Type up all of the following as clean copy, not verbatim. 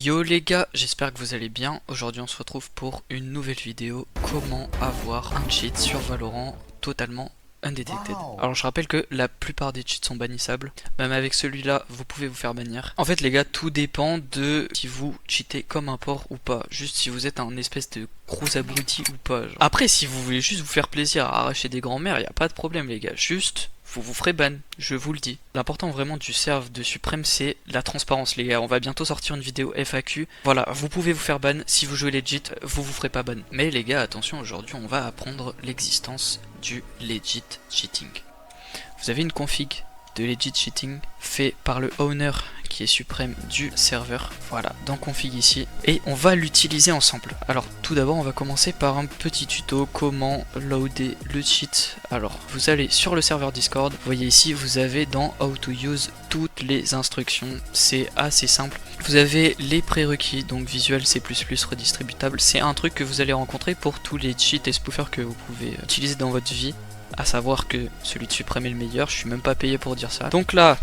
Yo les gars, j'espère que vous allez bien. Aujourd'hui on se retrouve pour une nouvelle vidéo. Comment avoir un cheat sur Valorant totalement undetected. Alors je rappelle que la plupart des cheats sont bannissables. Même avec celui-là, vous pouvez vous faire bannir. En fait les gars, tout dépend de si vous cheatez comme un porc ou pas. Juste si vous êtes un espèce de gros abruti ou pas. Genre. Après si vous voulez juste vous faire plaisir à arracher des grands-mères, y a pas de problème les gars. Juste... vous ferez ban, je vous le dis. L'important vraiment du serve de Suprême, c'est la transparence les gars. On va bientôt sortir une vidéo FAQ. Voilà, vous pouvez vous faire ban, si vous jouez legit, vous ferez pas ban. Mais les gars, attention, aujourd'hui on va apprendre l'existence du legit cheating. Vous avez une config de legit cheating fait par le owner qui est suprême du serveur, voilà, dans config ici, et on va l'utiliser ensemble. Alors tout d'abord on va commencer par un petit tuto comment loader le cheat. Alors vous allez sur le serveur Discord, vous voyez ici vous avez dans how to use toutes les instructions, c'est assez simple. Vous avez les prérequis, donc visuel C++ redistributable, c'est un truc que vous allez rencontrer pour tous les cheats et spoofers que vous pouvez utiliser dans votre vie. À savoir que celui de Suprême est le meilleur, je suis même pas payé pour dire ça. Donc là,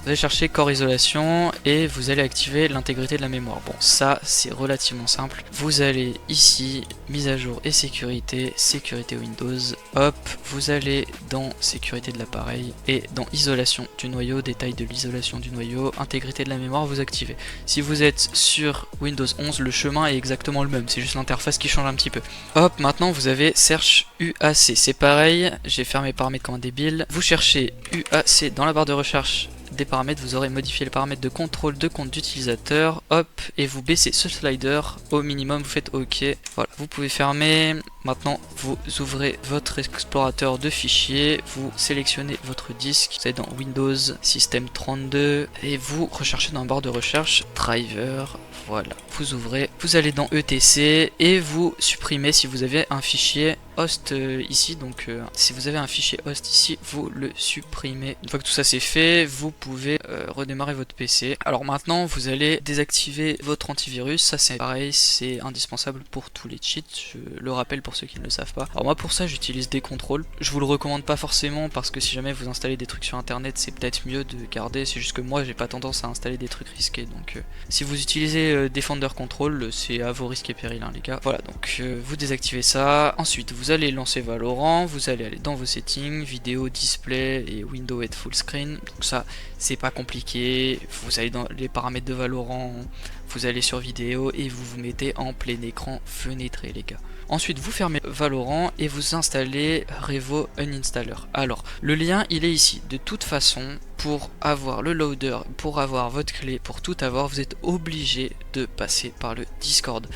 vous allez chercher Core Isolation et vous allez activer l'intégrité de la mémoire. Bon, ça c'est relativement simple. Vous allez ici, mise à jour et sécurité, sécurité Windows. Hop, vous allez dans sécurité de l'appareil et dans isolation du noyau, détail de l'isolation du noyau, intégrité de la mémoire, vous activez. Si vous êtes sur Windows 11, le chemin est exactement le même, c'est juste l'interface qui change un petit peu. Hop, maintenant vous avez Search UAC, c'est pareil, j'ai fermé paramètres comme un débile. Vous cherchez UAC dans la barre de recherche des paramètres, vous aurez modifié les paramètres de contrôle de compte d'utilisateur, hop, et vous baissez ce slider au minimum, vous faites OK, voilà, vous pouvez fermer. Maintenant vous ouvrez votre explorateur de fichiers, vous sélectionnez votre disque, vous êtes dans Windows, Système 32, et vous recherchez dans la barre de recherche driver, voilà, vous ouvrez, vous allez dans ETC, et vous supprimez si vous avez un fichier host ici, donc si vous avez un fichier host ici, vous le supprimez. Une fois que tout ça c'est fait, vous pouvez redémarrer votre PC. Alors maintenant vous allez désactiver votre antivirus, ça c'est pareil, c'est indispensable pour tous les cheats, je le rappelle pour ceux qui ne le savent pas. Alors moi pour ça j'utilise des contrôles, je vous le recommande pas forcément parce que si jamais vous installez des trucs sur internet c'est peut-être mieux de garder, c'est juste que moi j'ai pas tendance à installer des trucs risqués, donc si vous utilisez Defender Control c'est à vos risques et périls hein, les gars. Voilà, donc vous désactivez ça, ensuite vous allez lancer Valorant, vous allez aller dans vos settings, vidéo, display et window et full screen, donc ça c'est pas compliqué, vous allez dans les paramètres de Valorant, vous allez sur vidéo et vous vous mettez en plein écran fenêtré les gars. Ensuite vous fermez Valorant et vous installez Revo Uninstaller. Alors le lien il est ici, de toute façon pour avoir le loader, pour avoir votre clé, pour tout avoir, vous êtes obligé de passer par le Discord.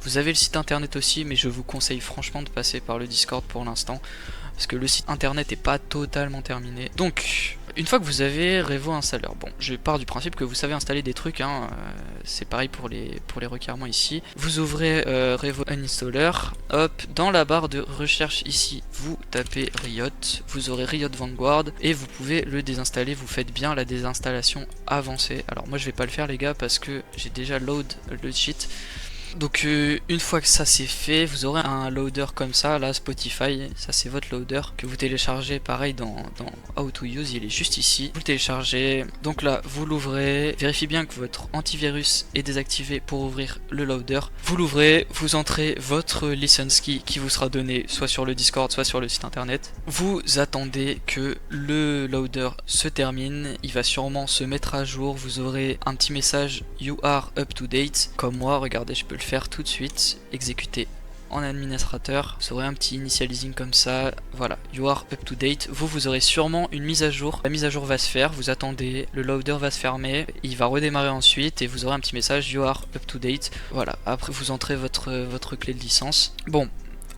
Vous avez le site internet aussi, mais je vous conseille franchement de passer par le Discord pour l'instant, parce que le site internet n'est pas totalement terminé. Donc, une fois que vous avez Revo Installer, bon, je pars du principe que vous savez installer des trucs, hein, c'est pareil pour les requirements ici. Vous ouvrez Revo Uninstaller, hop, dans la barre de recherche ici, vous tapez Riot, vous aurez Riot Vanguard, et vous pouvez le désinstaller, vous faites bien la désinstallation avancée. Alors moi je vais pas le faire les gars, parce que j'ai déjà load le cheat. Donc une fois que ça c'est fait, vous aurez un loader comme ça, là Spotify, ça c'est votre loader que vous téléchargez pareil dans How to Use, il est juste ici, vous le téléchargez, donc là vous l'ouvrez, vérifiez bien que votre antivirus est désactivé pour ouvrir le loader, vous l'ouvrez, vous entrez votre license key qui vous sera donné soit sur le Discord soit sur le site internet, vous attendez que le loader se termine, il va sûrement se mettre à jour, vous aurez un petit message You are up to date, comme moi, regardez je peux le faire tout de suite, exécuter en administrateur, vous aurez un petit initializing comme ça, voilà, you are up to date, vous aurez sûrement une mise à jour, la mise à jour va se faire, vous attendez, le loader va se fermer, il va redémarrer ensuite et vous aurez un petit message you are up to date, voilà, après vous entrez votre clé de licence. Bon,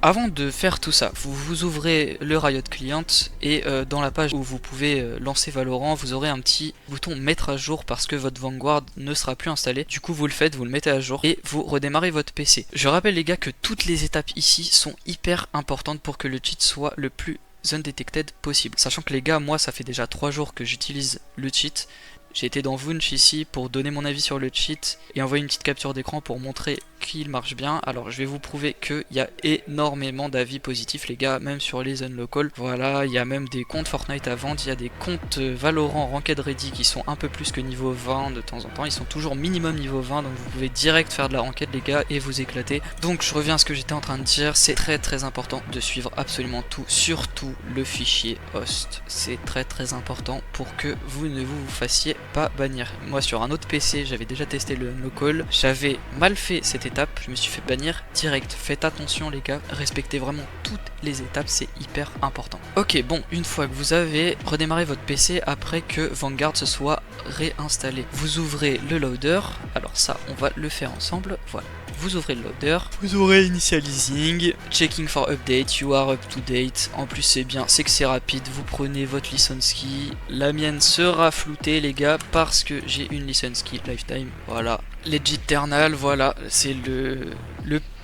avant de faire tout ça, vous ouvrez le Riot Client et dans la page où vous pouvez lancer Valorant, vous aurez un petit bouton mettre à jour parce que votre Vanguard ne sera plus installé. Du coup vous le faites, vous le mettez à jour et vous redémarrez votre PC. Je rappelle les gars que toutes les étapes ici sont hyper importantes pour que le cheat soit le plus undetected possible. Sachant que les gars, moi ça fait déjà 3 jours que j'utilise le cheat. J'ai été dans Vunch ici pour donner mon avis sur le cheat et envoyer une petite capture d'écran pour montrer qu'il marche bien. Alors je vais vous prouver qu'il y a énormément d'avis positifs les gars, même sur les unlockall. Voilà, il y a même des comptes Fortnite à vendre, il y a des comptes Valorant Ranked Ready qui sont un peu plus que niveau 20 de temps en temps. Ils sont toujours minimum niveau 20, donc vous pouvez direct faire de la ranked les gars et vous éclater. Donc je reviens à ce que j'étais en train de dire, c'est très important de suivre absolument tout, surtout le fichier host. C'est très important pour que vous ne vous fassiez pas bannir. Moi sur un autre PC j'avais déjà testé le unlockall, j'avais mal fait cette étape, je me suis fait bannir direct. Faites attention les gars, respectez vraiment toutes les étapes, c'est hyper important. Ok, bon, une fois que vous avez redémarré votre PC après que Vanguard se soit réinstallé, vous ouvrez le loader. Alors ça on va le faire ensemble. Voilà, vous ouvrez le loader, vous aurez initializing, checking for update, you are up to date. En plus c'est bien, c'est que c'est rapide, vous prenez votre license key. La mienne sera floutée les gars parce que j'ai une license key lifetime. Voilà, legit Eternal, voilà, c'est le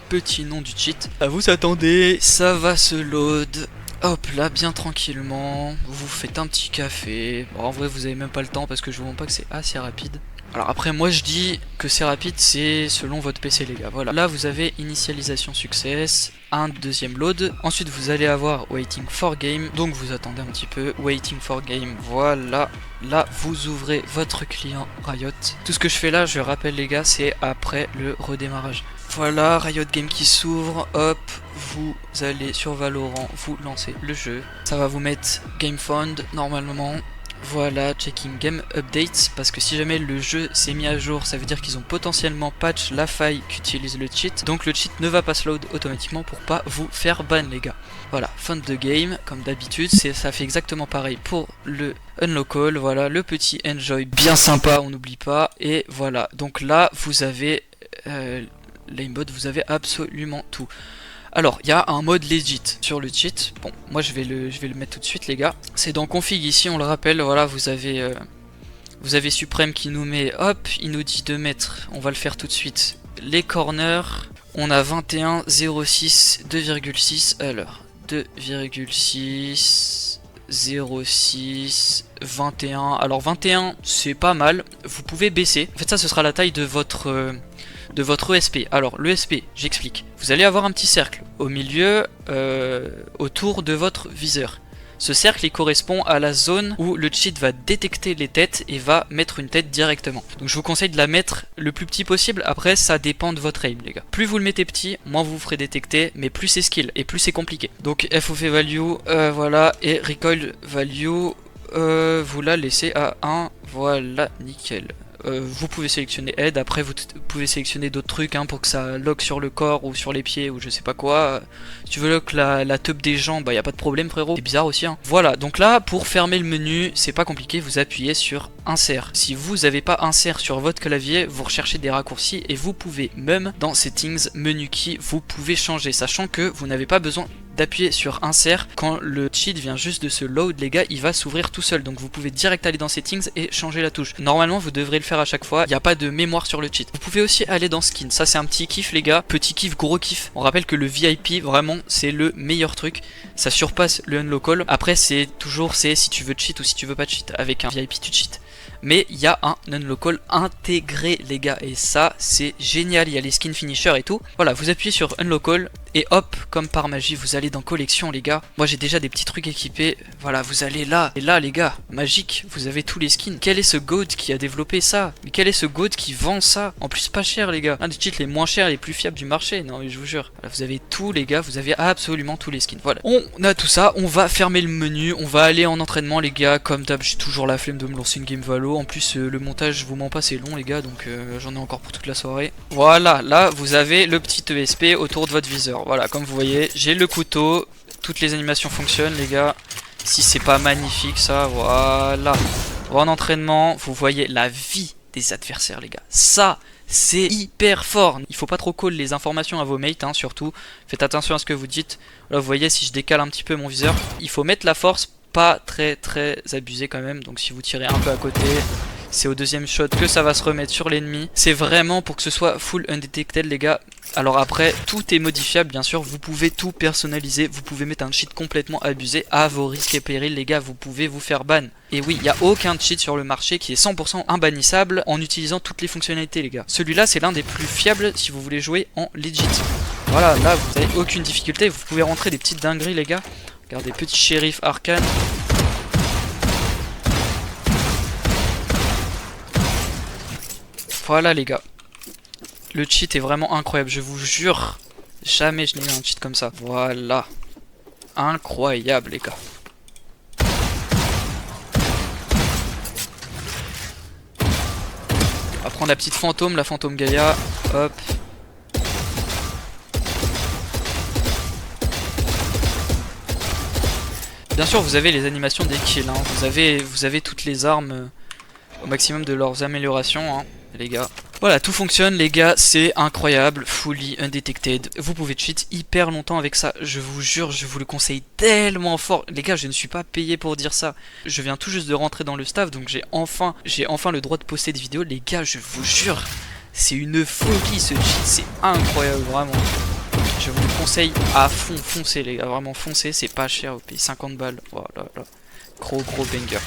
petit nom du cheat. À vous attendez, ça va se load. Hop là, bien tranquillement, vous faites un petit café. Bon, en vrai vous avez même pas le temps parce que je vous montre pas que c'est assez rapide. Alors après moi je dis que c'est rapide, c'est selon votre PC les gars. Voilà, là vous avez initialisation success, un deuxième load. Ensuite vous allez avoir waiting for game, donc vous attendez un petit peu, waiting for game, voilà. Là vous ouvrez votre client Riot. Tout ce que je fais là, je rappelle les gars, c'est après le redémarrage. Voilà, Riot Game qui s'ouvre, hop, vous allez sur Valorant, vous lancez le jeu. Ça va vous mettre Game Found normalement. Voilà, checking game updates, parce que si jamais le jeu s'est mis à jour, ça veut dire qu'ils ont potentiellement patch la faille qu'utilise le cheat. Donc le cheat ne va pas se load automatiquement pour pas vous faire ban les gars. Voilà, fin de game, comme d'habitude, ça fait exactement pareil pour le unlockall. Voilà, le petit enjoy bien sympa, on n'oublie pas. Et voilà, donc là vous avez l'aimbot, vous avez absolument tout. Alors, il y a un mode legit sur le cheat. Bon, moi je vais le mettre tout de suite les gars. C'est dans config ici, on le rappelle, voilà, vous avez Supreme qui nous met, hop, il nous dit de mettre, on va le faire tout de suite, les corners. On a 21, 06, 2,6, alors, 2,6, 06, 21. Alors 21, c'est pas mal, vous pouvez baisser. En fait ça, ce sera la taille de votre ESP. Alors l'ESP, j'explique. Vous allez avoir un petit cercle au milieu, autour de votre viseur. Ce cercle il correspond à la zone où le cheat va détecter les têtes et va mettre une tête directement. Donc je vous conseille de la mettre le plus petit possible. Après ça dépend de votre aim les gars. Plus vous le mettez petit, moins vous vous ferez détecter, mais plus c'est skill et plus c'est compliqué. Donc FOV value, voilà, et recoil value, vous la laissez à 1, voilà, nickel. Vous pouvez sélectionner aide, après vous pouvez sélectionner d'autres trucs hein, pour que ça lock sur le corps ou sur les pieds ou je sais pas quoi. Si tu veux lock la teub des jambes, bah y a pas de problème frérot, c'est bizarre aussi hein. Voilà, donc là pour fermer le menu, c'est pas compliqué, vous appuyez sur insert. Si vous avez pas insert sur votre clavier, vous recherchez des raccourcis et vous pouvez même dans settings, menu key, vous pouvez changer, sachant que vous n'avez pas besoin d'appuyer sur insert quand le cheat vient juste de se load les gars, il va s'ouvrir tout seul, donc vous pouvez direct aller dans settings et changer la touche. Normalement vous devrez le faire à chaque fois, il n'y a pas de mémoire sur le cheat. Vous pouvez aussi aller dans skin, ça c'est un petit kiff les gars, petit kiff, gros kiff. On rappelle que le VIP vraiment c'est le meilleur truc, ça surpasse le unlockall. Après c'est toujours si tu veux cheat ou si tu veux pas cheat, avec un VIP tu cheat. Mais il y a un unlockall intégré les gars et ça c'est génial, il y a les skin finishers et tout. Voilà, vous appuyez sur unlockall et hop, comme par magie vous allez dans collection les gars. Moi j'ai déjà des petits trucs équipés, voilà vous allez là. Et là les gars, magique, vous avez tous les skins. Quel est ce god qui a développé ça? Mais quel est ce god qui vend ça? En plus pas cher les gars, un des cheats les moins chers, les plus fiables du marché. Non mais je vous jure, voilà, vous avez tout les gars, vous avez absolument tous les skins. Voilà, on a tout ça, on va fermer le menu, on va aller en entraînement les gars. Comme d'hab j'ai toujours la flemme de me lancer une game Valo. En plus le montage je vous mens pas c'est long les gars, donc j'en ai encore pour toute la soirée. Voilà, là vous avez le petit ESP autour de votre viseur. Voilà, comme vous voyez j'ai le couteau, toutes les animations fonctionnent les gars. Si c'est pas magnifique ça, voilà. En entraînement vous voyez la vie des adversaires les gars, ça c'est hyper fort. Il faut pas trop call les informations à vos mates hein, surtout faites attention à ce que vous dites. Là vous voyez si je décale un petit peu mon viseur, il faut mettre la force, pas très abusé quand même, donc si vous tirez un peu à côté, C'est au deuxième shot que ça va se remettre sur l'ennemi. C'est vraiment pour que ce soit full undetected les gars. Alors après, tout est modifiable bien sûr, vous pouvez tout personnaliser, vous pouvez mettre un cheat complètement abusé à vos risques et périls les gars, vous pouvez vous faire ban. Et oui, il n'y a aucun cheat sur le marché qui est 100% imbannissable en utilisant toutes les fonctionnalités les gars. Celui-là c'est l'un des plus fiables si vous voulez jouer en legit. Voilà, là vous n'avez aucune difficulté, vous pouvez rentrer des petites dingueries les gars. Regardez, petit shérif arcane. Voilà les gars. Le cheat est vraiment incroyable, je vous jure. Jamais je n'ai eu un cheat comme ça. Voilà. Incroyable les gars. On va prendre la petite fantôme, la fantôme Gaïa. Hop. Bien sûr vous avez les animations des kills, hein. Vous avez toutes les armes au maximum de leurs améliorations, hein, les gars. Voilà, tout fonctionne les gars, c'est incroyable, fully undetected. Vous pouvez cheat hyper longtemps avec ça, je vous jure, je vous le conseille tellement fort. Les gars, je ne suis pas payé pour dire ça. Je viens tout juste de rentrer dans le staff, donc j'ai enfin le droit de poster des vidéos. Les gars, je vous jure, c'est une folie ce cheat, c'est incroyable, vraiment. Je vous le conseille à fond, foncez les gars, vraiment foncez, c'est pas cher, vous payez 50 balles. Voilà, là. Gros banger.